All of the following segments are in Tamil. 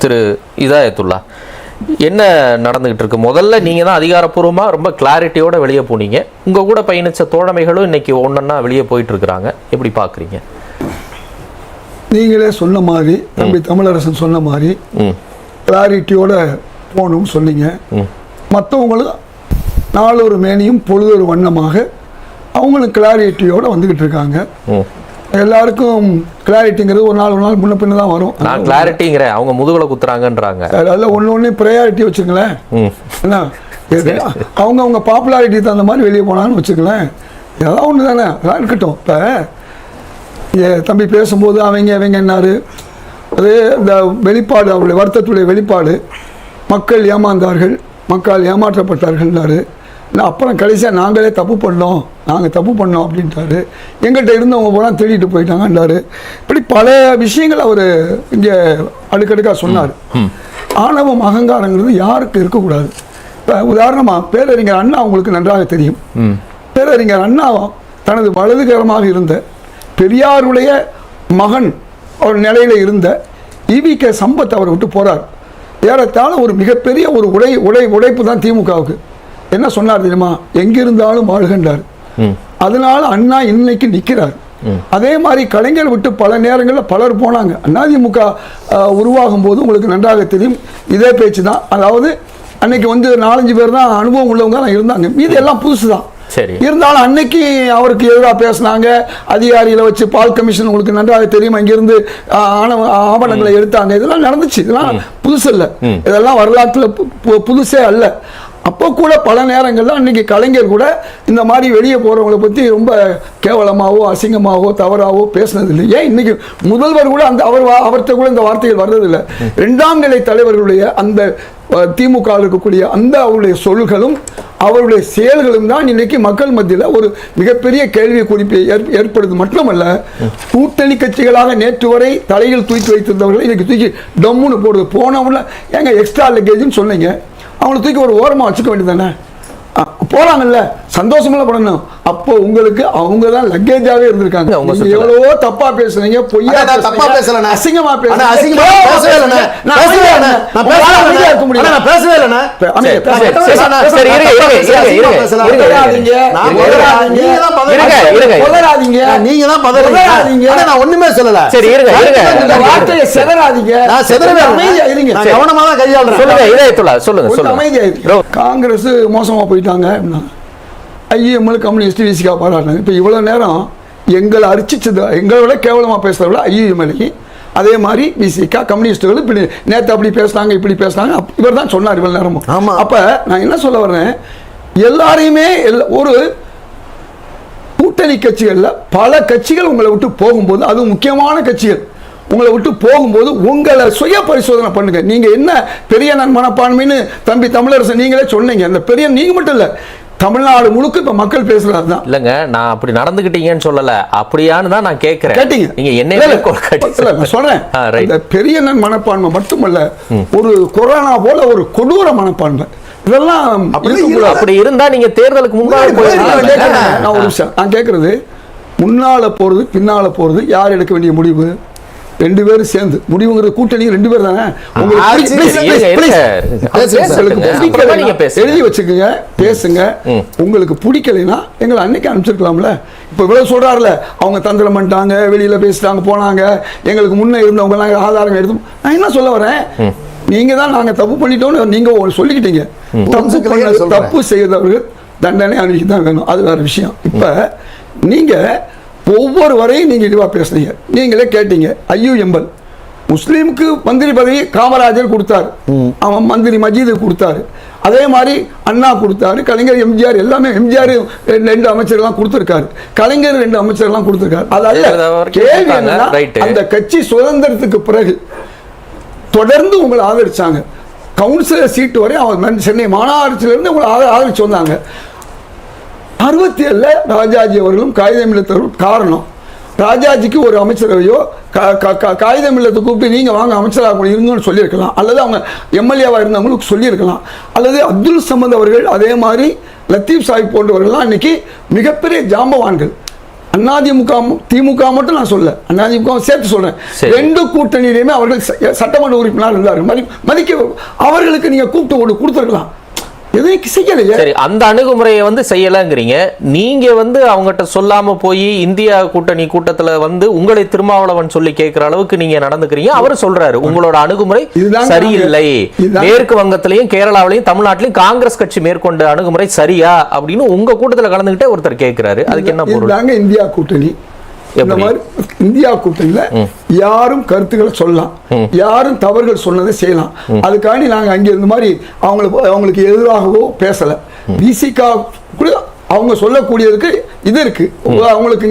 திரு இதாயத்துல்லா, என்ன நடந்துகிட்டு இருக்கு? முதல்ல நீங்க தான் அதிகாரப்பூர்வமா ரொம்ப கிளாரிட்டியோட வெளியே போனீங்க. உங்க கூட பயணிச்ச தோழமைகளும் இன்னைக்கு ஒன்னொன்னா வெளியே போயிட்டு இருக்கிறாங்க. எப்படி பாக்குறீங்க? நீங்களே சொன்ன மாதிரி, தம்பி தமிழரசன் சொன்ன மாதிரி கிளாரிட்டியோட போகணும்னு சொன்னீங்க. மற்றவங்களும் நாளொரு மேனியும் பொழுதொரு வண்ணமாக அவங்களும் கிளாரிட்டியோட வந்துகிட்டு இருக்காங்க. எல்லாருக்கும் கிளாரிட்டிங்கிறது ஒரு நாள் முன்ன பின்ன தான் வரும். நான் கிளாரிட்டிங்கிறேன், அவங்க முதுகுல குத்துறாங்கன்றாங்க. அதெல்லாம் ஒன்று ப்ரையாரிட்டி வச்சுங்களேன். என்ன அவங்க பாப்புலாரிட்டி தகுந்த மாதிரி வெளியே போனான்னு வச்சுக்கலேன். ஏதாவது ஒன்று தானே, அதான் இருக்கட்டும். இப்போ தம்பி பேசும்போது அவங்க என்னாரு, அது இந்த வெளிப்பாடு, அவருடைய வருத்தத்துடைய வெளிப்பாடு, மக்கள் ஏமாந்தார்கள், மக்கள் ஏமாற்றப்பட்டார்கள்னாரு. அப்புறம் கடைசியாக நாங்களே தப்பு பண்ணோம் அப்படின்ட்டாரு. எங்கள்கிட்ட இருந்தவங்க போனால் தேடிட்டு போயிட்டாங்கன்றாரு. இப்படி பல விஷயங்கள் அவர் இங்கே அடுக்கடுக்காக சொன்னார். ஆணவம் அகங்காரங்கிறது யாருக்கு இருக்கக்கூடாது. இப்போ உதாரணமாக பேரறிஞர் அண்ணா உங்களுக்கு நன்றாக தெரியும். பேரறிஞர் அண்ணா தனது வலதுகரமாக இருந்த பெரியாருடைய மகன் அவர் நிலையில் இருந்த ஈவிகே சம்பத் அவரை விட்டு போகிறார். ஏறத்தாழ ஒரு மிகப்பெரிய ஒரு உடைப்பு தான் திமுகவுக்கு. என்ன சொன்னார் தெரியுமா? எங்கிருந்தாலும் வாழ்கின்றார். அதனால அண்ணா இன்னைக்கு நிற்கிறார். அதே மாதிரி கலைஞர் விட்டு பல நேரங்களில் பலர் போனாங்க. அதிமுக உருவாகும் போது உங்களுக்கு நன்றாக தெரியும், இதே பேச்சு தான். அதாவது அன்னைக்கு 4-5 பேர் தான் அனுபவம் உள்ளவங்க தான் இருந்தாங்க. மீது எல்லாம் புதுசு தான். இருந்தாலும் அன்னைக்கு அவருக்கு எதிராக பேசினாங்க. அதிகாரிகளை வச்சு பால் கமிஷன் உங்களுக்கு நன்றாக தெரியும், அங்கிருந்து ஆவணங்களை எடுத்தாங்க. இதெல்லாம் நடந்துச்சு. இதெல்லாம் புதுசு இல்லை, இதெல்லாம் வரலாற்றில் புதுசே அல்ல. அப்போ கூட பல நேரங்களில் அன்றைக்கி கலைஞர் கூட இந்த மாதிரி வெளியே போகிறவங்களை பற்றி ரொம்ப கேவலமாகவோ அசிங்கமாகவோ தவறாகவோ பேசினது இல்லை. ஏன் இன்னைக்கு முதல்வர் கூட அவர்கிட்ட கூட இந்த வார்த்தைகள் வர்றதில்லை. 2ஆம் நிலை தலைவர்களுடைய அந்த திமுக இருக்கக்கூடிய அந்த அவருடைய சொல்களும் அவருடைய செயல்களும் தான் இன்னைக்கு மக்கள் மத்தியில் ஒரு மிகப்பெரிய கேள்வி குறிப்பை ஏற்படுது. மட்டுமல்ல, கூட்டணி கட்சிகளாக நேற்று வரை தலையில் தூக்கி வைத்திருந்தவர்கள் இன்னைக்கு தூக்கி டம்முன்னு போடுது. போனவங்கள ஏங்க எக்ஸ்ட்ரா லக்கேஜ்னு சொன்னீங்க, அவங்களை தூக்கி ஒரு ஓரமாக வச்சுக்க வேண்டியதானே? போறாங்கல்ல, சந்தோஷமெல்லாம் படணும். அப்போ உங்களுக்கு அவங்க தான் லக்கேஜாவே இருந்திருக்காங்க. எவ்வளவோ தப்பா பேசுறீங்க, பொய்யா தப்பா பேசல, அசிங்கமா பேசுறீங்க. ஒண்ணுமே சொல்லல. வார்த்தையை செதறாதீங்க, கவனமா தான் கையாளுறேன். சொல்லுங்க. காங்கிரஸ் மோசமா போயிட்டாங்க, ஐஎம்எல் கம்யூனிஸ்ட் விசிகா பாராட்டினாங்க. இப்போ இவ்வளோ நேரம் எங்களை அரிச்சிச்சது, எங்களை விட கேவலமாக பேசுகிறவங்கள ஐஎம்எல்ஏ, அதே மாதிரி விசிகா கம்யூனிஸ்டுகள் இப்படி நேற்று அப்படி பேசுனாங்க இப்படி பேசுனாங்க. இவர் தான் சொன்னார் இவ்வளோ நேரமும். அப்போ நான் என்ன சொல்ல வர்றேன், எல்லாரையுமே ஒரு கூட்டணி கட்சிகளில் பல கட்சிகள் உங்களை விட்டு போகும்போது, அதுவும் முக்கியமான கட்சிகள் உங்களை விட்டு போகும்போது உங்களை சுய பரிசோதனை பண்ணுங்க. நீங்க என்ன பெரிய மனப்பான்மைன்னு தம்பி தமிழரசன் நீங்களே சொன்னீங்க. அந்த பெரிய நீங்க மட்டும் இல்ல, தமிழ்நாடு முழுக்க இப்ப மக்கள் பேசுறது தான். இல்லங்க, நான் அப்படி நடந்துகிட்டீங்கன்னு சொல்லல, அப்படியான்னு தான் நான் கேட்கிறேன். கேட்டீங்க, நீங்க என்ன சொல்றேன். இந்த பெரிய மனப்பான்மை மட்டுமல்ல, ஒரு கொரோனா போல ஒரு கொடூர மனப்பான்மை. இதெல்லாம் அப்படி இருந்தா நீங்க தேர்தலுக்கு முன்னாடி நான் ஒரு விஷயம் நான் கேட்கறது, முன்னால போறது பின்னால போறது யார் எடுக்க வேண்டிய முடிவு? 2 பேரும் சேர்ந்து முடிவுங்கிற கூட்டணி 2 பேர் தானே. எழுதி வச்சுக்கோங்க, பேசுங்க. உங்களுக்கு பிடிக்கலைன்னா எங்களை அன்னைக்கு அனுப்பிச்சிருக்கலாம்ல. இப்போ இவ்வளவு சொல்றாருல, அவங்க தந்திரம் பண்ணிட்டாங்க, வெளியில பேசிட்டாங்க, போனாங்க, எங்களுக்கு முன்னே இருந்தவங்க நாங்கள் ஆதாரங்கள் எடுத்து. நான் என்ன சொல்ல வரேன், நீங்க தான் நாங்க தப்பு பண்ணிட்டோம்னு நீங்க சொல்லிக்கிட்டீங்க. தப்பு செய்தவர்கள் தண்டனை அனுப்பி தான் வேணும், அது வேற விஷயம். இப்ப நீங்க ஒவ்வொரு வரையும் நீங்க இதுவா பேசுறீங்க. நீங்களே கேட்டீங்க, ஐயூஎம்பல் முஸ்லீமுக்கு மந்திரி பதவி காமராஜர் கொடுத்தாரு, அவன் மந்திரி மஜீது கொடுத்தாரு, அதே மாதிரி அண்ணா கொடுத்தாரு, கலைஞர் எம்ஜிஆர் எல்லாமே எம்ஜிஆர் 2 அமைச்சர்லாம் கொடுத்திருக்காரு, கலைஞர் 2 அமைச்சர்லாம் கொடுத்திருக்காரு. அதல்ல கேள்வி என்னன்னா, அந்த கட்சி சுதந்திரத்துக்கு பிறகு தொடர்ந்து உங்களை ஆதரிச்சாங்க. கவுன்சிலர் சீட்டு வரை அவன் சென்னை மாநகராட்சியிலிருந்து உங்களை ஆதரிச்சு வந்தாங்க. 67 ராஜாஜி அவர்களும் காகிதம் இல்லத்தவர்களும் காரணம். ராஜாஜிக்கு ஒரு அமைச்சரவையோ காகிதம் இல்லத்தை கூப்பிட்டு நீங்கள் வாங்க அமைச்சராக இருங்கன்னு சொல்லியிருக்கலாம், அல்லது அவங்க எம்எல்ஏவாக இருந்தவங்களுக்கு சொல்லியிருக்கலாம், அல்லது அப்துல் சமத் அவர்கள், அதே மாதிரி லத்தீப் சாஹிப் போன்றவர்கள்லாம் இன்னைக்கு மிகப்பெரிய ஜாம்பவான்கள். அதிமுக திமுக மட்டும் நான் சொல்ல, அதிமுக சேர்த்து சொல்றேன். சரி. 2 கூட்டணியிலுமே அவர்கள் சட்டமன்ற உறுப்பினர் இருந்தார்கள். மதிக்க அவர்களுக்கு நீங்க கூப்பிட்டு கொடுத்துருக்கலாம், எதையும் செய்யலையே. சரி, அந்த அணுகுமுறையை வந்து செய்யலங்கிறீங்க. நீங்க வந்து அவங்ககிட்ட சொல்லாம போய் இந்தியா கூட்டணி கூட்டத்துல வந்து உங்களை திருமாவளவன் சொல்லி கேட்கிற அளவுக்கு நீங்க நடந்துக்கிறீங்க. அவரு சொல்றாரு உங்களோட அணுகுமுறை சரியில்லை, மேற்கு வங்கத்திலையும் கேரளாவிலையும் தமிழ்நாட்டிலையும் காங்கிரஸ் கட்சி மேற்கொண்ட அணுகுமுறை சரியா அப்படின்னு உங்க கூட்டத்துல கலந்துகிட்டே ஒருத்தர் கேட்கிறாரு. அதுக்கு என்ன பொருள்? இந்தியா கூட்டணி இந்த மாதிரி இந்தியா கூட்டணியில யாரும் கருத்துக்களை சொல்லலாம், யாரும் தவறுகள் சொன்னதை செய்யலாம். அதுக்காண்டி நாங்க அங்க இந்த மாதிரி அவங்களுக்கு எதிராகவோ பேசல. பிசிகா கூட அவங்க சொல்லக்கூடியதுக்கு இது இருக்கு, அவங்களுக்கு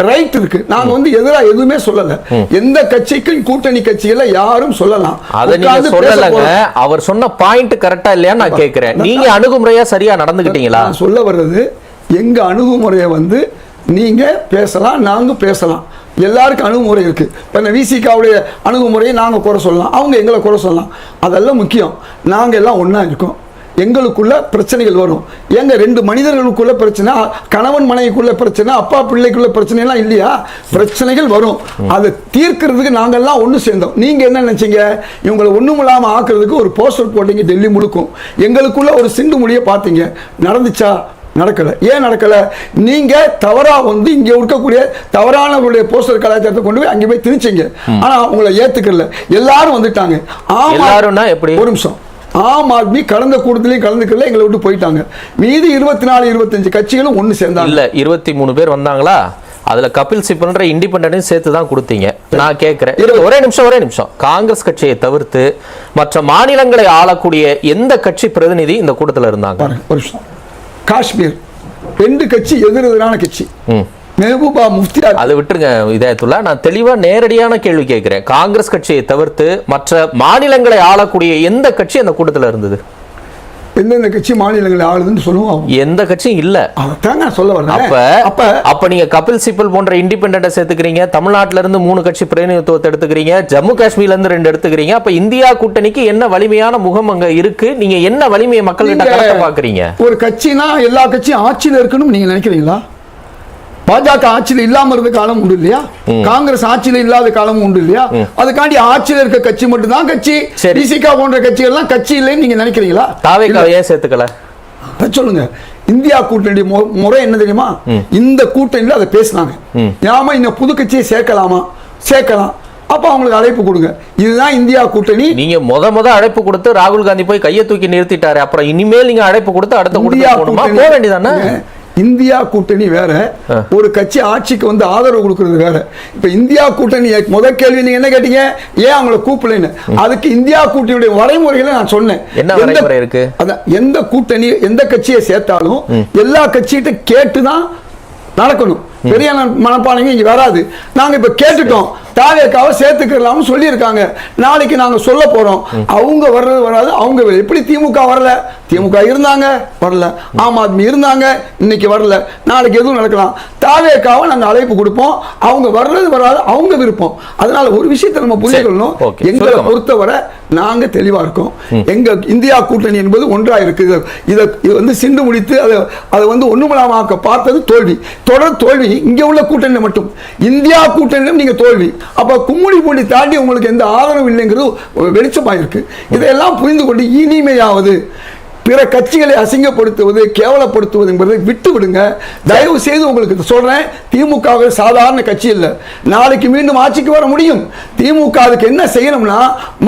ரைட் இருக்கு. நாங்க வந்து எதிராக எதுவுமே சொல்லல. எந்த கட்சிக்கும் கூட்டணி கட்சிகளை யாரும் சொல்லலாம். அதை நீங்க சொல்லலங்க. அவர் சொன்ன பாயிண்ட் கரெக்டா இல்லையான்னு நான் கேட்கிறேன். நீங்க அணுகுமுறையா சரியா நடந்துக்கிட்டீங்களா? சொல்ல வர்றது எங்க அணுகுமுறையை வந்து நீங்க பேசலாம், நாங்க பேசலாம். எல்லாருக்கும் அணுகுமுறை இருக்கு. இப்போ விசிகாவுடைய அணுகுமுறையை நாங்க குறை சொல்லலாம், அவங்க எங்களை குறை சொல்லலாம். அதெல்லாம் முக்கியம். நாங்க எல்லாம் ஒண்ணா இருக்கோம். எங்களுக்குள்ள பிரச்சனைகள் வரும். எங்க 2 மனிதர்களுக்குள்ள பிரச்சனை, கணவன் மனைவிக்குள்ள பிரச்சனை, அப்பா பிள்ளைக்குள்ள பிரச்சனை எல்லாம் இல்லையா? பிரச்சனைகள் வரும். அதை தீர்க்கிறதுக்கு நாங்கெல்லாம் ஒன்று சேர்ந்தோம். நீங்க என்ன நினைச்சீங்க? இவங்களை ஒண்ணும் இல்லாம ஆக்குறதுக்கு ஒரு போஸ்டர் போட்டீங்க டெல்லி முழுக்கும். எங்களுக்குள்ள ஒரு சிண்டு முடிய பார்த்தீங்க. நடந்துச்சா? நடக்கல. ஏன் நடக்கல? நீங்க தவறா வந்து இங்க இருக்கக்கூடிய தவறானவர்களுடைய போஸ்டர் கலாச்சாரத்தை கொண்டு போய் அங்கே போய் திணிச்சீங்க. ஆனா உங்களை ஏத்துக்கல. எல்லாரும் வந்துட்டாங்க. எல்லாரும்னா எப்படி? ஒரு நிமிஷம். ஆம் ஆத்மி கடந்த கூட்டத்திலையும் கலந்துக்கல, எங்களை விட்டு போயிட்டாங்க. மீதி 24 25 கட்சிகளும் ஒண்ணு சேர்ந்தாங்க. இல்ல 23 பேர் வந்தாங்களா? அதுல கபில் சிபல்ன்ற இண்டிபெண்டன்ட் சேர்த்து தான் கொடுத்தீங்க. நான் கேட்கிறேன், ஒரே நிமிஷம். காங்கிரஸ் கட்சியை தவிர்த்து மற்ற மாநிலங்களை ஆளக்கூடிய எந்த கட்சி பிரதிநிதி இந்த கூட்டத்தில் இருந்தாங்க? ஒரு நிமிஷம். காஷ்மீர் 2 கட்சி எதிரெதிரான கட்சி. மெஹபூபா முஃப்தி. அதை விட்டுருங்க இதயத்துல்லா, நான் தெளிவா நேரடியான கேள்வி கேட்கிறேன். காங்கிரஸ் கட்சியை தவிர்த்து மற்ற மாநிலங்களை ஆளக்கூடிய எந்த கட்சி அந்த கூட்டத்தில் இருந்தது? எந்தெந்த கட்சி மாநிலங்களை ஆளுதுன்னு சொல்லுவோம். எந்த கட்சியும் இல்ல. அதாங்க சொல்ல வரேன். அப்ப நீங்க கபில் சிபல் போன்ற இண்டிபெண்டன்ட சேர்த்துக்கிறீங்க, தமிழ்நாட்டில இருந்து 3 கட்சி பிரதிநிதித்துவத்தை எடுத்துக்கிறீங்க, ஜம்மு காஷ்மீர்ல இருந்து 2 எடுத்துக்கிறீங்க. அப்ப இந்தியா கூட்டணிக்கு என்ன வலிமையான முகம் அங்க இருக்கு? நீங்க என்ன வலிமையை மக்கள்கிட்ட கடத்த பாக்குறீங்க? ஒரு கட்சினா எல்லா கட்சியும் ஆட்சியில் இருக்கணும் நீங்க நினைக்கிறீங்களா? பாஜக ஆட்சியில் இல்லாம இருந்த காலம் உண்டு இல்லையா? காங்கிரஸ் ஆட்சியில் இல்லாத காலம் உண்டு இல்லையா? அதுக்காண்டி ஆட்சியில் இருக்க கட்சி மட்டும் தான் கட்சி. பிசிகா போன்ற கட்சிகள் எல்லாம் கட்சி இல்லைன்னு நீங்க நினைக்கிறீங்களா? தாவேக்காவை ஏன் சேர்த்துக்கல சொல்லுங்க. இந்தியா கூட்டணி முறை என்ன தெரியுமா? இந்த கூட்டணியில அதை பேசினாங்க. நாம இந்த புது கட்சியை சேர்க்கலாம். அப்ப அவங்களுக்கு அழைப்பு கொடுங்க. இதுதான் இந்தியா கூட்டணி. நீங்க முத அழைப்பு கொடுத்து ராகுல் காந்தி போய் கையை தூக்கி நிறுத்திட்டாரு. அப்புறம் இனிமேல் நீங்க அழைப்பு கொடுத்து அடுத்த கூட்டணி போக வேண்டியதானே? இந்தியா கூட்டணி வேற, ஒரு கட்சி ஆட்சிக்கு வந்து ஆதரவு கொடுக்கிறது வேற. இப்ப இந்தியா கூட்டணி முதல் கேள்வி நீங்க என்ன கேட்டீங்க? ஏன் அவங்களை கூப்பிடலன்னு. அதுக்கு இந்தியா கூட்டணியுடைய வரைமுறைகளை நான் சொன்னேன். என்ன வரைமுறை இருக்கு? எந்த கூட்டணி எந்த கட்சியை சேர்த்தாலும் எல்லா கட்சிகிட்ட கேட்டுதான் நடக்கணும். பெரிய மனப்பானைங்க இங்க வராது. நாங்க இப்ப கேட்டுட்டோம், தாவேக்காவை சேர்த்துக்கலாம்னு சொல்லி இருக்காங்க. நாளைக்கு நாங்க சொல்ல போறோம். அவங்க வர்றது வராது. அவங்க எப்படி திமுக வரல, திமுக இருந்தாங்க வரல, ஆம் ஆத்மி இருந்தாங்க இன்னைக்கு வரல, நாளைக்கு எதுவும் நடக்கலாம். தாவேக்காவை நாங்க அழைப்பு கொடுப்போம். அவங்க வர்றது வராது அவங்க விருப்பம். அதனால ஒரு விஷயத்தை நம்ம புரிஞ்சுக்கணும். எங்களை பொறுத்தவரை நாங்க தெளிவா இருக்கோம். எங்க இந்தியா கூட்டணி என்பது ஒன்றா இருக்கு. இதை வந்து சிண்டு முடித்து அதை வந்து ஒண்ணுமலாமாக்க பார்த்தது தோல்வி, தொடர் தோல்வி. இங்க உள்ள கூட்டணி மட்டும், இந்தியா கூட்டணியிலும் நீங்க தோல்வி. அப்ப கும்முடி பூண்டி தாண்டி உங்களுக்கு எந்த ஆதரவு இல்லைங்கிறது வெளிச்சமாயிருக்கு. இதையெல்லாம் புரிந்து கொண்டு இனிமையாவது பிற கட்சிகளை அசிங்கப்படுத்துவது, கேவலப்படுத்துவது என்பதை விட்டு விடுங்க. தயவு செய்து உங்களுக்கு சொல்றேன், திமுக சாதாரண கட்சி இல்லை. நாளைக்கு மீண்டும் ஆட்சிக்கு வர முடியும். திமுக அதுக்கு என்ன செய்யணும்னா,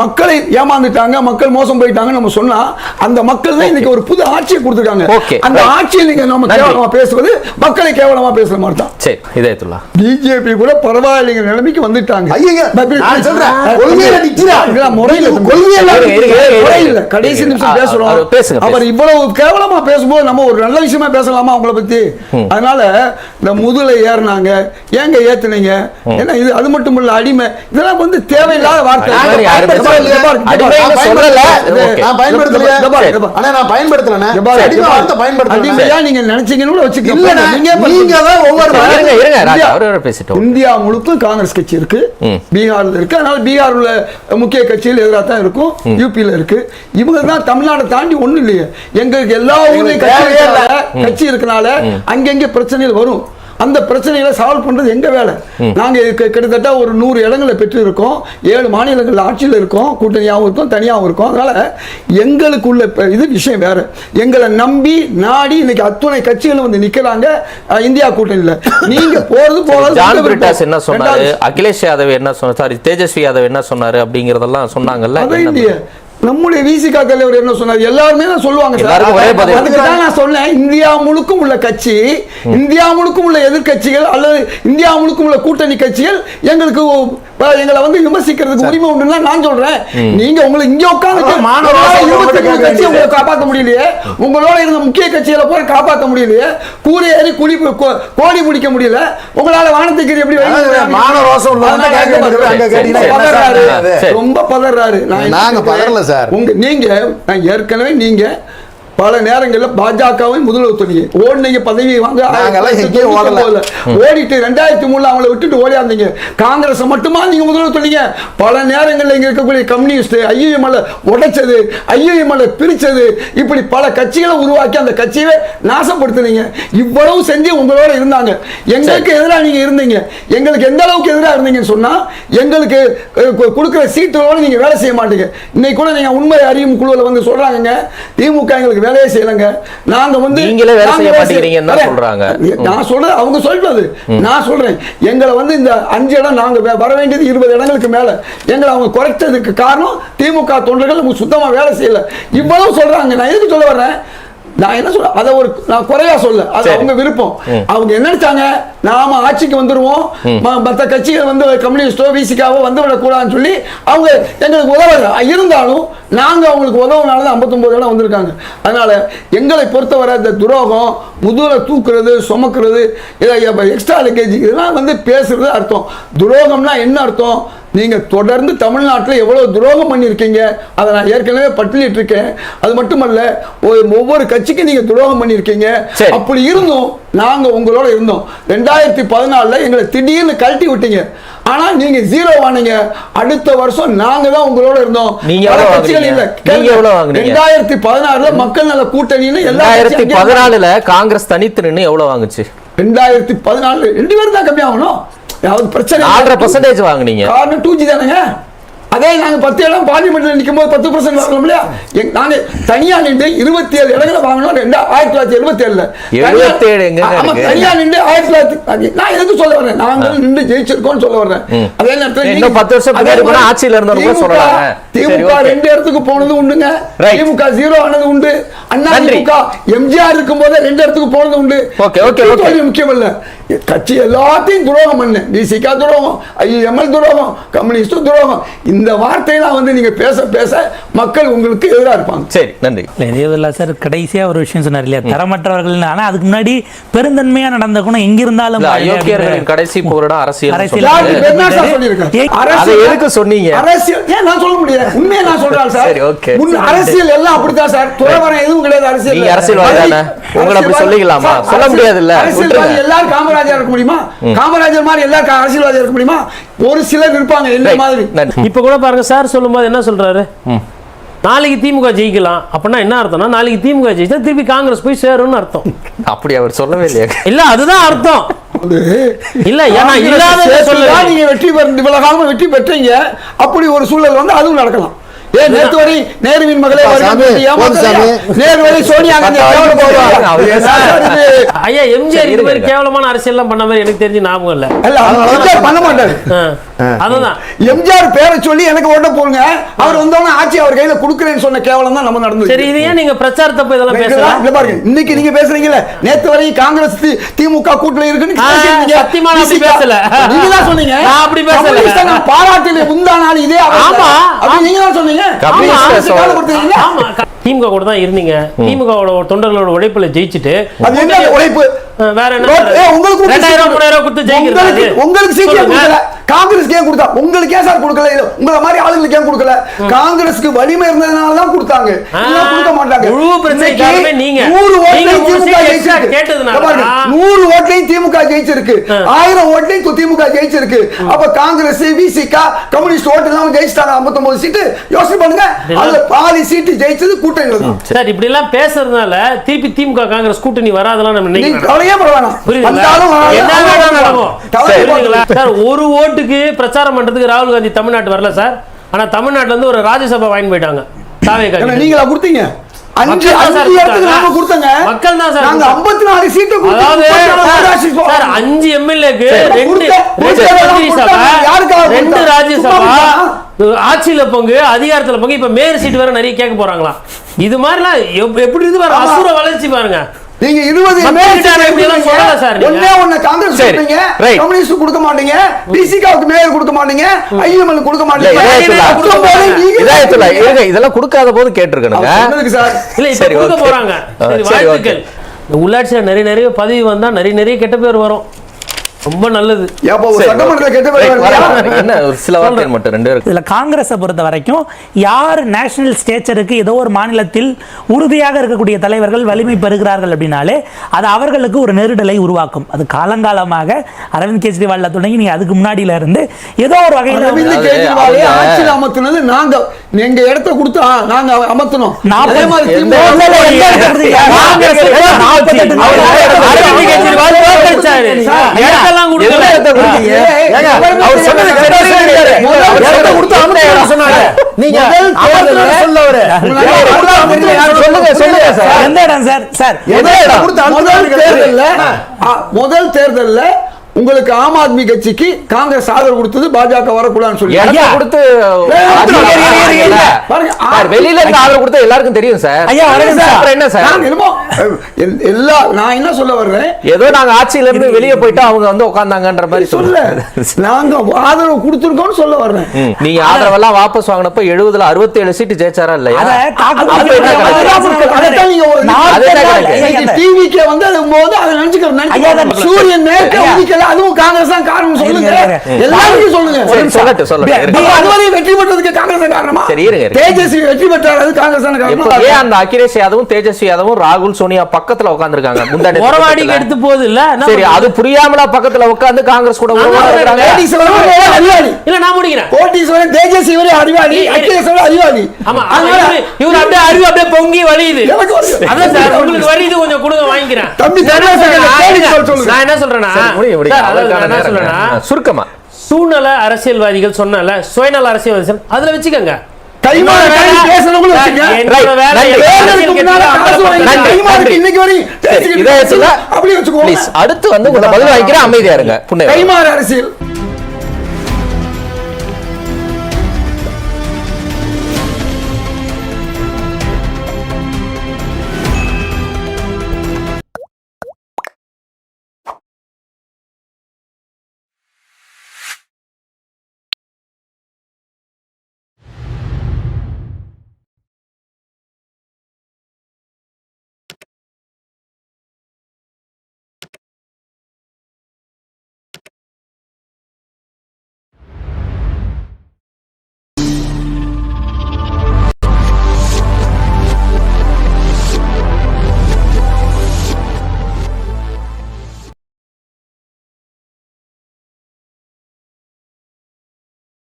மக்களை ஏமாந்துட்டாங்க, மக்கள் மோசம் போயிட்டாங்க நம்ம சொன்னா, அந்த மக்கள் தான் இன்னைக்கு ஒரு புது ஆட்சியை கொடுத்துருக்காங்க. அந்த ஆட்சியை நீங்க நம்ம கேவலமா பேசுவது மக்களை கேவலமா பேசுற மாதிரி தான். சரி, இதயத்துல்லா பிஜேபி கூட பரவாயில்லைங்க நிலைமைக்கு வந்துட்டாங்க. கடைசி நிமிஷம் பேசுறோம். அவர் இவ்வளவு கேவலமா பேசும்போது நம்ம ஒரு நல்ல விஷயமா பேசலாமா அவங்கள பத்தி? அதனால இந்த முதலை ஏறினாங்க, ஏங்க ஏத்துனீங்க? ஏன்னா இது அது மட்டும் இல்ல, அடிமை, இதெல்லாம் வந்து தேவையில்லாத வார்த்தை. நீங்க நினைச்சீங்கன்னு வச்சுக்கோங்க. இந்தியா முழுக்க காங்கிரஸ் கட்சி இருக்கு, பீகார்ல இருக்கு. அதனால பீகார் உள்ள முக்கிய கட்சியில் எதிராக தான் இருக்கும். யூபியில இருக்கு. இவங்க தான் தமிழ்நாடு தாண்டி ஒண்ணு இல்லையே. எங்களுக்கு எல்லா ஊர்லயும் கட்சி இருக்கனால அங்கங்க பிரச்சனைகள் வரும். அந்த பிரச்சனைகளை சால்வ் பண்றது எங்க வேலை. நாங்க கிட்டத்தட்ட ஒரு 100 இடங்களை பெற்று இருக்கோம், 7 மாநிலங்கள் ஆட்சியில் இருக்கோம், கூட்டணியாகவும் இருக்கும், தனியாகவும் இருக்கும். அதனால எங்களுக்குள்ள இது விஷயம் வேற. எங்களை நம்பி நாடி இன்னைக்கு அத்துணை கட்சிகள் வந்து நிக்கிறாங்க இந்தியா கூட்டணியில. நீங்க போறது ஜான் பிரிட்டாஸ் என்ன சொன்னாரு, அகிலேஷ் யாதவ் என்ன சொன்னாரு, சாரி தேஜஸ்வி யாதவ் என்ன சொன்னாரு அப்படிங்கறதெல்லாம் சொன்னாங்கல்ல. நம்முடைய விசிகா தலைவர் என்ன சொன்னார், எல்லாருமே தான் சொல்லுவாங்க சார். அதுக்கு தான் நான் சொன்னேன், இந்தியா முழுக்கும் உள்ள கட்சி, இந்தியா முழுக்கும் உள்ள எதிர்கட்சிகள் அல்லது இந்தியா முழுக்கும் உள்ள கூட்டணி கட்சிகள் எங்களுக்கு எங்களை வந்து விமர்சிக்கிறதுக்கு உரிமை உண்டுன்னா நான் சொல்றேன். நீங்க உங்களுக்கு இங்க உட்கார்ந்து கட்சியை உங்களை காப்பாற்ற முடியலையே, உங்களோட இருந்த முக்கிய கட்சிகளை போய் காப்பாற்ற முடியலையே, கூரை ஏறி கோடி முடிக்க முடியல, உங்களால வானத்துக்கு எப்படி ரொம்ப பதறாரு. நாங்க பதறல சார். நீங்க ஏற்கனவே நீங்க பல நேரங்களில் பாஜகவை முதல்வர் சொன்னீங்க, ஓடினீங்க பதவி வாங்க, ஓடிட்டு 2003 அவங்களை விட்டுட்டு ஓடியாந்தீங்க. காங்கிரஸ் மட்டுமா நீங்க முதல்வர் சொன்னீங்க. பல நேரங்களில் இங்க இருக்கக்கூடிய கம்யூனிஸ்ட் ஐஎம்எல் உடைச்சது, ஐஎம்எல் பிரிச்சது, இப்படி பல கட்சிகளை உருவாக்கி அந்த கட்சியை நாசப்படுத்துனீங்க. இவ்வளவு செஞ்சு உங்களோட இருந்தாங்க. எங்களுக்கு எதிராக நீங்க இருந்தீங்க. எங்களுக்கு எந்த அளவுக்கு எதிராக இருந்தீங்கன்னு சொன்னா, எங்களுக்கு கொடுக்கிற சீட்டுகளோட நீங்க வேலை செய்ய மாட்டீங்க. இன்னைக்கு கூட நீங்க உண்மை அறியும் குழுவில் வந்து சொல்றாங்க, திமுக எங்களுக்கு வேலையை செய்யலங்க, நாங்க வந்து நீங்களே வேலை செய்ய மாட்டேங்கிறீங்கன்னு சொல்றாங்க. நான் சொல்றது அவங்க சொல்றது, நான் சொல்றேன் எங்களை வந்து இந்த 5 இடம் நாங்க வர வேண்டியது 20 இடங்களுக்கு மேல எங்களை அவங்க குறைச்சதுக்கு காரணம் திமுக தொண்டர்கள் சுத்தமா வேலை செய்யல. இவ்வளவு சொல்றாங்க. நான் எதுக்கு சொல்ல வர்றேன், நான் என்ன சொல்ல, அதை ஒரு நான் குறையா சொல்ல, அது அவங்க விருப்பம். அவங்க என்ன நினைச்சாங்க, நாம ஆட்சிக்கு வந்துருவோம், மற்ற கட்சிகள் வந்து கம்யூனிஸ்டோ விசிகாவோ வந்து விடக்கூடாதுன்னு சொல்லி அவங்க எங்களுக்கு உதவல. இருந்தாலும் நாங்க அவங்களுக்கு உதவுனால 59 இடம் வந்திருக்காங்க. அதனால எங்களை பொறுத்தவரை இந்த துரோகம், முதுகுல தூக்குறது, சுமக்கிறது, எக்ஸ்ட்ரா லக்கேஜ், இதெல்லாம் வந்து பேசுறது அர்த்தம். துரோகம்னா என்ன அர்த்தம், நீங்க தொடர்ந்து தமிழ்நாட்டில் எவ்வளவு துரோகம் பண்ணியிருக்கீங்க அதை நான் ஏற்கனவே பட்டியலிட்டு இருக்கேன். அது மட்டுமல்ல, ஒவ்வொரு கட்சிக்கு நீங்க துரோகம் பண்ணியிருக்கீங்க. அப்படி இருந்தோம் நாங்க உங்களோட இருந்தோம். 2014 எங்களை திடீர்னு கழட்டி விட்டீங்க. ஆனா நீங்க 0 ஆனீங்க. அடுத்த வருஷம் நாங்க தான் உங்களோட இருந்தோம். கட்சிகள் இல்ல. 2016 மக்கள் நல கூட்டணின்னு 2014 காங்கிரஸ் தனித்து நின்று எவ்வளவு வாங்குச்சு? 2014 2 பேரும் தான் கம்மியாகணும். பிரச்சனை 4% வாங்குனீங்க. காரணம் 2G தானங்க. அதே நாங்க 10 இடம் பார்லிமெண்ட்ல நிற்கும் போது 10% வாங்கணும் இல்லையா? நாங்க தனியா நின்று 27 இடங்களை வாங்கணும் 1977. 77 எங்க தனியா நின்று 1900 நான் எதுக்கு சொல்ல வரேன், நாங்க நின்று ஜெயிச்சிருக்கோம் சொல்ல வரேன். அதே நேரத்தில் இன்னும் 10 வருஷம் பின்னாடி போனா ஆட்சியில இருந்தவங்க கூட சொல்லலாம். திமுக 2 இடத்துக்கு போனது உண்டுங்க. திமுக 0 ஆனது உண்டு. அண்ணா திமுக எம்ஜிஆர் இருக்கும் போது 2 இடத்துக்கு போனது உண்டு. முக்கியம் இல்ல, கட்சி எல்லாத்தையும் துரோகம் பண்ண, டிசிகா துரோகம், ஐஎம்எல் துரோகம், கம்யூனிஸ்ட் துரோகம், இந்த வார்த்தையெல்லாம் வந்து நீங்க பேச பேச மக்கள் உங்களுக்கு எதிராக இருப்பாங்க. சரி, நன்றி. இதே சார் கடைசியா ஒரு விஷயம் சொன்னார் இல்லையா, தரமற்றவர்கள். ஆனா அதுக்கு முன்னாடி பெருந்தன்மையா நடந்த குணம் எங்க இருந்தாலும் அயோக்கியர்களின் கடைசி போராட்டம் அரசியல். எதுக்கு சொன்னீங்க அரசியல்? ஏன் நான் சொல்ல முடியாது, உண்மையை நான் சொல்றேன் சார். அரசியல் எல்லாம் அப்படித்தான் சார், துறவரம் எதுவும் கிடையாது. அரசியல் நீங்க அரசியல்வாதி தானே, உங்களை அப்படி சொல்லிக்கலாமா? சொல்ல முடியாது இல்ல. எல்லாரும் காமராஜர் இருக்க முடியுமா? காமராஜர் மாதிரி எல்லாரும் அரசியல்வாதி இருக்க முடியுமா? ஒரு சிலர் இருப்பாங்க என்ன மாதிரி. இப்ப கூட பாருங்க சார் சொல்லும்போது என்ன சொல்றாரு, நாளைக்கு திமுக ஜெயிக்கலாம். அப்படின்னா என்ன அர்த்தம்னா, நாளைக்கு திமுக ஜெயிச்சா திருப்பி காங்கிரஸ் போய் சேரும்னு அர்த்தம். அப்படி அவர் சொல்லவே இல்லையா? இல்ல அதுதான் அர்த்தம். இல்ல ஏன்னா இல்லாத சொல்ல நீங்க வெற்றி இவ்வளவு வெற்றி பெற்றீங்க, அப்படி ஒரு சூழல் வந்து அதுவும் நடக்கலாம். நேற்று வரை நேருவின் மகளே நேரு வரை சோனியா காந்தி ஐயா எம்ஜிஆர் இது மாதிரி கேவலமான அரசியல் எல்லாம் பண்ண மாதிரி எனக்கு தெரிஞ்சு ஞாபகம் இல்ல. பண்ண மாட்டாரு. அதுதான் எம்ஜிஆர் பேரை சொல்லி எனக்கு ஓட்ட போடுங்க, அவர் வந்தோடனே ஆட்சி அவர் கையில குடுக்குறேன்னு சொன்ன கேவலம் தான் நம்ம நடந்தது. சரி, இது ஏன் நீங்க பிரச்சாரத்தப்ப இதெல்லாம் பேசலாம்? பாருங்க, இன்னைக்கு நீங்க பேசுறீங்கல்ல, நேத்து வரை காங்கிரஸ் திமுக கூட்டணி இருக்குன்னு சத்தியமா அப்படி பேசல. நீங்க தான் சொன்னீங்க. நான் அப்படி பேசல. பாராட்டில முந்தா நாள் இதே ஆமா அப்படி நீங்க தான் சொன்னீங்க. திமுக கூட தான் இருந்தீங்க. திமுக தொண்டர்களோட உழைப்புல ஜெயிச்சுட்டு அது என்ன உழைப்பு? வேற என்ன, உங்களுக்கு 2000 3000 கொடுத்து ஜெயிக்கிறது? உங்களுக்கு சீக்கிரம் காங்கிரஸ்க்கு ஏன் கொடுத்தா? உங்களுக்கு ஏன் சார் கொடுக்கல? இல்ல உங்கள மாதிரி ஆளுங்களுக்கு ஏன் கொடுக்கல? காங்கிரஸ்க்கு வலிமை இருந்ததனால தான் கொடுத்தாங்க. இல்ல கொடுக்க மாட்டாங்க. முழு பிரச்சனைக்கு காரணமே நீங்க. 100 ஓட்டையும் நீங்க திமுக ஜெயிச்சிருக்கு. கேட்டதுனால. பாருங்க, 100 ஓட்டையும் திமுக ஜெயிச்சிருக்கு. 1000 ஓட்டையும் திமுக ஜெயிச்சிருக்கு. அப்ப காங்கிரஸ், விசிக, கம்யூனிஸ்ட் ஓட்டு எல்லாம் ஜெயிச்சிட்டாங்க. 59 சீட்டு. யோசனை பண்ணுங்க. அதுல பாதி சீட்டு ஜெயிச்சது கூட்டணியில தான். சார் இப்படி எல்லாம் பேசுறதுனால திருப்பி திமுக காங்கிரஸ் கூட்டணி வராதெல்லாம் நம்ம நீங்க நினைக்கிறோம். கவலையே பட வேணாம். வந்தாலும் என்ன வேணாலும் நடக்கும். கவலையே பட புரியுதுங்களா? வேணாம். சார் ஒரு ஓட்டுக்கு பிரச்சாரம் பண்றதுக்கு ராகுல் காந்தி தமிழ்நாட்டு வரல சார். ஆனா தமிழ்நாட்டுல இருந்து ஒரு ராஜ்யசபா வாங்கி போயிட்டாங்க. ஏன்னா நீங்களா கொடுத்தீங்க? அஞ்சு மக்கள் தான் சார் இடத்துக்கு நாம கொடுத்தங்க. மக்கள் தான் சார் நாங்க 54 சீட்டு அதாவது கொடுத்தோம். சார் 5 எம்எல்ஏக்கு சரி, 2 கொடுத்த- மந்திரிசபா, யாருக்காக 2 கொடுத்தா? ராஜ்யசபா, சும்மா ஆட்சியில பங்கு, அதிகாரத்துல பங்கு, இப்ப மேயர் சீட் வேற நிறைய கேட்க போறாங்களாம். இது மாதிரிலாம் எப்படி இது பாருங்க, அசுர வளர்ச்சி பாருங்க. நீங்க 20 மக்கள்கிட்ட இப்படி எல்லாம் சொல்லல சார் நீங்க. ஒண்ணே ஒண்ணு காங்கிரஸ் சரி, கொடுப்பீங்க, right. கம்யூனிஸ்ட் கொடுக்க மாட்டீங்க, பிசிகாவுக்கு மேயர் கொடுக்க மாட்டீங்க, ஐஎம்எல் கொடுக்க இல்ல, மாட்டீங்க. இதயத்துல இருங்க, இதெல்லாம் கொடுக்காத போது கேட்டிருக்கணுங்க. அவர் சொன்னதுக்கு சார். இல்ல இப்ப சரி, கொடுக்க okay. போறாங்க. சரி, சரி, வாழ்த்துக்கள். இந்த உள்ளாட்சியில நிறைய பதவி வந்தா நிறைய கெட்ட பேர் வரும். ரொம்ப நல்லது. ஏப்பா ஒரு சரி, சட்டமன்றத்துல okay. கெட்ட பேர் Right, வருதா? வரேன். என்ன ஒரு சில வார்த்தை மட்டும் 2 பேருக்கு. இதுல காங்கிரஸை பொறுத்த வரைக்கும் யார் நேஷனல் ஸ்டேச்சருக்கு ஏதோ ஒரு மாநிலத்தில் உறுதியாக இருக்கக்கூடிய தலைவர்கள் வலிமை பெறுகிறார்கள் அப்படின்னாலே அது அவர்களுக்கு ஒரு நெருடலை உருவாக்கும். அது காலங்காலமாக அரவிந்த் கெஜ்ரிவால்ல தொடங்கி நீங்க அதுக்கு முன்னாடியில இருந்து ஏதோ ஒரு வகையில் அரவிந்த் கெஜ்ரிவாலை ஆட்சியில் அமர்த்தினது நாங்க. எங்க இடத்த கொடுத்து நாங்க அமர்த்தணும். அதே மாதிரி திமுக அரவிந்த் கெஜ்ரிவால் தோற்கடிச்சாரு. இடத்தெல்லாம் கொடுக்கல. அவர் சொன்னது சரியா இருக்காரு. அவர் சொன்னது கொடுத்து அமர்த்தணும்னு சொன்னாங்க. நீங்க சொல்லுங்க சார். எந்த இடம் சார்? சார் முதல் தேர்தல்ல உங்களுக்கு ஆம் ஆத்மி கட்சிக்கு காங்கிரஸ் ஆதரவு கொடுத்தது, பாஜக வரக்கூடாதுன்னு சொல்லி இடத்தை ஐயா. கொடுத்து பாருங்க, சார், வெளியில இருந்து ஆதரவு கொடுத்தா எல்லாருக்கும் தெரியும் சார். ஐயா, வணக்கம் சார். அப்புறம் என்ன சார்? நான் என்னமோ எல்லா நான் என்ன சொல்ல வர்றேன், ஏதோ நாங்க ஆட்சியில இருந்து வெளியே போயிட்டு அவங்க வந்து உட்கார்ந்தாங்கன்ற மாதிரி சொல்ல நாங்க ஆதரவு கொடுத்திருக்கோம்னு சொல்ல வர்றேன். நீங்க ஆதரவெல்லாம் வாபஸ் வாங்கினப்ப 70ல 67 சீட்டு ஜெயிச்சாரா இல்லையா? அத அதைத்தான் நீங்க டிவிக்கு வந்து அது போது அதை நினைச்சுக்கிறேன். சூரியன் மேற்க உதிக்கல, அதுவும் காங்கிரஸ் தான் காரணம். சொல்லுங்க, எல்லாருக்கும் சொல்லுங்க. சரி, சொல்லட்டும். அதுவரை வெற்றி பெற்றதுக்கு காங்கிரஸ் காரணமா? சரி, இருங்க. தேஜஸ்வி வெற்றி பெற்றார், அது காங்கிரஸ் தான் இப்போ காரணம். ஏன் அந்த அகிலேஷ் யாதவும் தேஜஸ்வி யாதவும் ராகுல் சோனியா பக்கத்துல உட்கார்ந்திருக்காங்க? முந்தாடி உறவாடிக்கு எடுத்து போகுது இல்ல. என்ன சரி, அது புரியாமல பக்கத்துல உட்கார்ந்து காங்கிரஸ் கூட உறவாடுறாங்க. அறிவாளி இல்ல நான் முடிக்கிறேன். கோட்டீஸ்வரன் தேஜஸ்வி வரை அறிவாளி, அகிலேஷ் வரை அறிவாளி. ஆமா, இவரு அப்படியே அறிவு அப்படியே பொங்கி வலியுது. எனக்கு வருது. அதான் சார், உங்களுக்கு வலியுது, கொஞ்சம் கொடுங்க, வாங்கிக்கிறேன். தம்பி, சொல்லுங்க. நான் என்ன சொல்றேன்னா சரி, முடிங்க. சார், அதாவது அதற்கான நான் என்ன நேரம் சொல்றேன்னா, சுருக்கமா சூழ்நிலை அரசியல்வாதிகள் சொன்னல, சுயநல அரசியல்வாதிகள் அதுல வச்சுக்கங்க. கைமாறு கை பேசுறவங்களும் வச்சுங்க. என்னோட வேலை நன்றி. தேர்தலுக்கு முன்னால காசு வாங்கி நன்றி. கைமாறுக்கு இன்னைக்கு வரையும் பேசிக்கிட்டு இதயத்துல அப்படியே வச்சுக்கோங்க. ப்ளீஸ் அடுத்து வந்து உங்களை பதில் வாங்கிக்கிறேன், அமைதியா இருங்க. புண்ணியம். கைமாறு அரசியல்